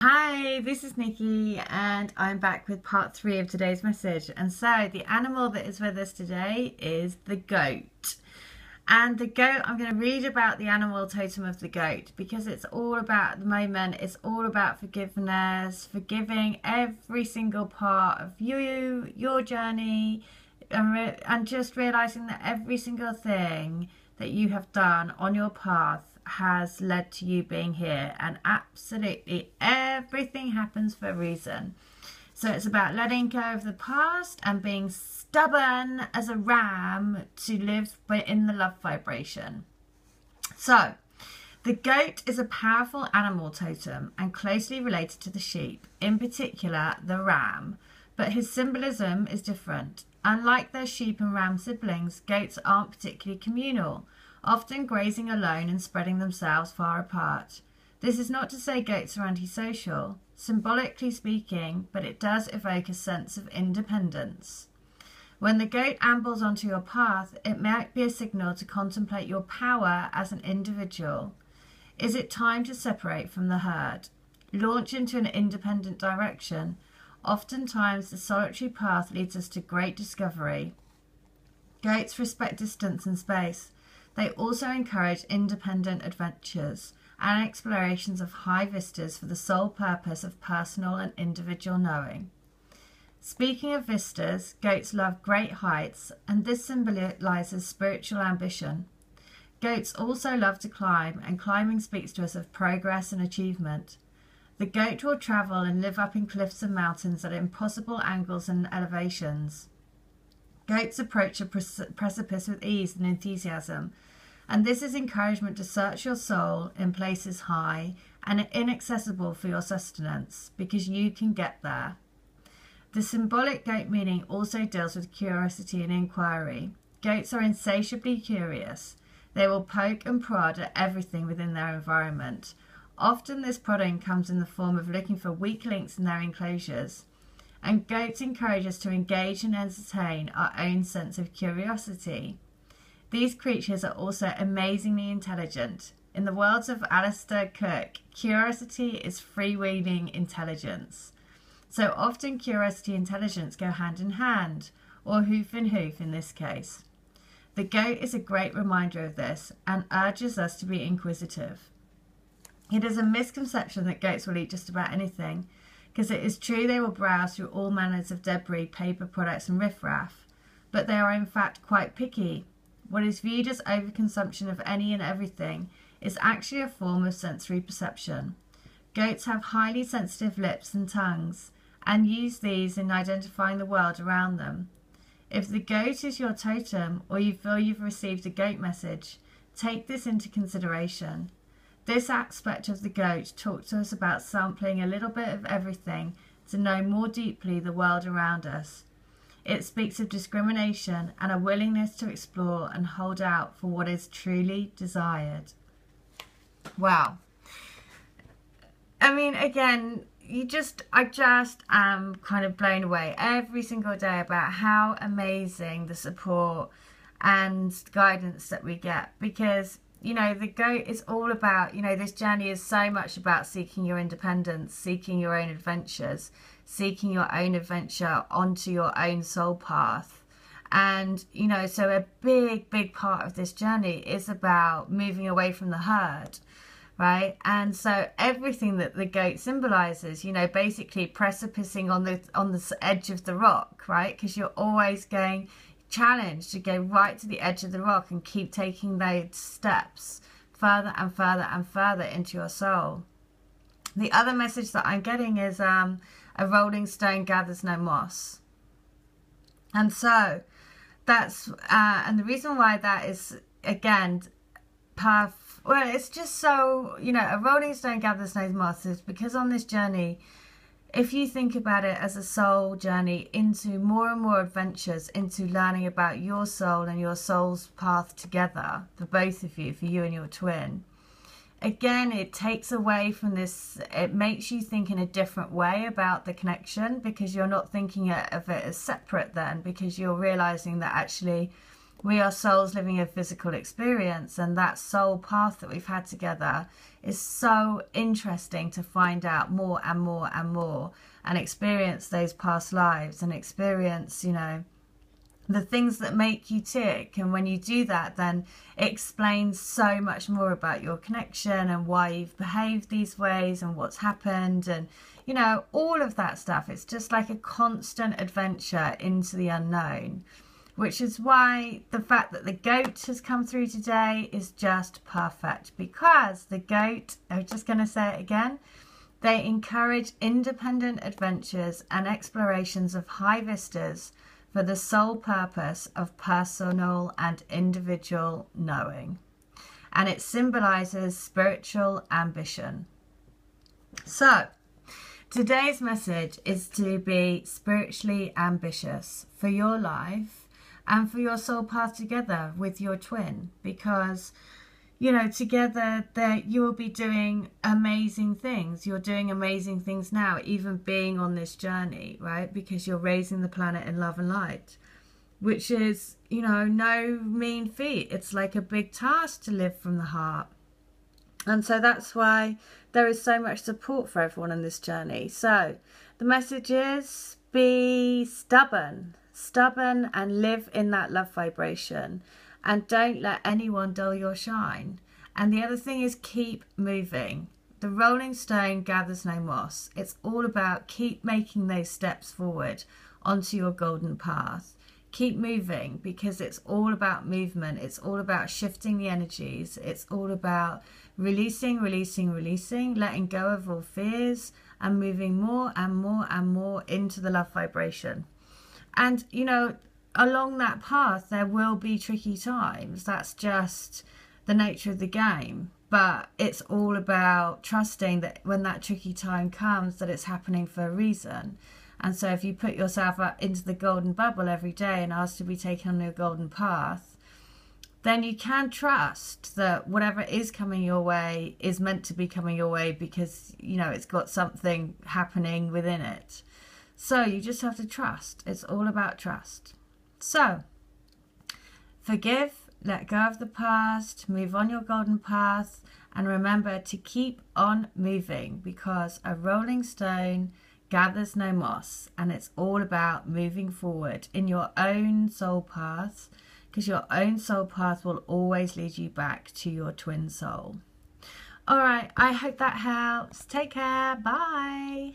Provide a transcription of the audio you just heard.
Hi, this is Nikki and I'm back with part 3 of today's message. And so the animal that is with us today is the goat. And the goat, I'm going to read about the animal totem of the goat because it's all about, at the moment, it's all about forgiveness, forgiving every single part of you, your journey, and just realizing that every single thing that you have done on your path has led to you being here, and absolutely everything happens for a reason. So it's about letting go of the past and being stubborn as a ram to live in the love vibration. So the goat is a powerful animal totem and closely related to the sheep, in particular the ram, but his symbolism is different. Unlike their sheep and ram siblings, goats aren't particularly communal, often grazing alone and spreading themselves far apart. This is not to say goats are antisocial, symbolically speaking, but it does evoke a sense of independence. When the goat ambles onto your path, it might be a signal to contemplate your power as an individual. Is it time to separate from the herd? Launch into an independent direction. Oftentimes, the solitary path leads us to great discovery. Goats respect distance and space. They also encourage independent adventures and explorations of high vistas for the sole purpose of personal and individual knowing. Speaking of vistas, goats love great heights, and this symbolizes spiritual ambition. Goats also love to climb, and climbing speaks to us of progress and achievement. The goat will travel and live up in cliffs and mountains at impossible angles and elevations. Goats approach a precipice with ease and enthusiasm, and this is encouragement to search your soul in places high and inaccessible for your sustenance, because you can get there. The symbolic goat meaning also deals with curiosity and inquiry. Goats are insatiably curious. They will poke and prod at everything within their environment. Often this prodding comes in the form of looking for weak links in their enclosures. And goats encourage us to engage and entertain our own sense of curiosity. These creatures are also amazingly intelligent. In the words of Alistair Cook, curiosity is freewheeling intelligence. So often curiosity and intelligence go hand in hand, or hoof in hoof in this case. The goat is a great reminder of this and urges us to be inquisitive. It is a misconception that goats will eat just about anything, because it is true they will browse through all manners of debris, paper products and riffraff, but they are in fact quite picky. What is viewed as overconsumption of any and everything is actually a form of sensory perception. Goats have highly sensitive lips and tongues and use these in identifying the world around them. If the goat is your totem, or you feel you've received a goat message, take this into consideration. This aspect of the goat talks to us about sampling a little bit of everything to know more deeply the world around us. It speaks of discrimination and a willingness to explore and hold out for what is truly desired. Wow. I mean, again, I just am kind of blown away every single day about how amazing the support and guidance that we get, because you know, the goat is all about, you know, this journey is so much about seeking your independence, seeking your own adventures, seeking your own adventure onto your own soul path. And, you know, so a big part of this journey is about moving away from the herd, right? And so everything that the goat symbolizes, you know, basically precipicing on the edge of the rock, right? Because you're always going challenged to go right to the edge of the rock and keep taking those steps further and further and further into your soul. The other message that I'm getting is a rolling stone gathers no moss. And so that's and the reason why that is, again, well, it's just so, you know, a rolling stone gathers no moss is because on this journey, if you think about it as a soul journey into more and more adventures, into learning about your soul and your soul's path together, for both of you, for you and your twin, again, it takes away from this, it makes you think in a different way about the connection, because you're not thinking of it as separate then, because you're realizing that actually We are souls living a physical experience, and that soul path that we've had together is so interesting to find out more and more and more, and experience those past lives and experience, you know, the things that make you tick. And when you do that, then it explains so much more about your connection and why you've behaved these ways and what's happened, and you know, all of that stuff. It's just like a constant adventure into the unknown, which is why the fact that the goat has come through today is just perfect, because the goat, I'm just going to say it again, they encourage independent adventures and explorations of high vistas for the sole purpose of personal and individual knowing. And it symbolizes spiritual ambition. So, today's message is to be spiritually ambitious for your life and for your soul path together with your twin, because, you know, together you will be doing amazing things. You're doing amazing things now, even being on this journey, right? Because you're raising the planet in love and light, which is, you know, no mean feat. It's like a big task to live from the heart. And so that's why there is so much support for everyone on this journey. So the message is, be stubborn and live in that love vibration. And don't let anyone dull your shine. And the other thing is, keep moving. The rolling stone gathers no moss. It's all about keep making those steps forward onto your golden path. Keep moving, because it's all about movement. It's all about shifting the energies. It's all about releasing, letting go of all fears and moving more and more and more into the love vibration. And, you know, along that path there will be tricky times. That's just the nature of the game. But it's all about trusting that when that tricky time comes, that it's happening for a reason. And so if you put yourself up into the golden bubble every day and ask to be taken on your golden path, then you can trust that whatever is coming your way is meant to be coming your way, because, you know, it's got something happening within it. So you just have to trust. It's all about trust. So, forgive, let go of the past, move on your golden path, and remember to keep on moving, because a rolling stone gathers no moss, and it's all about moving forward in your own soul path, because your own soul path will always lead you back to your twin soul. All right, I hope that helps. Take care. Bye.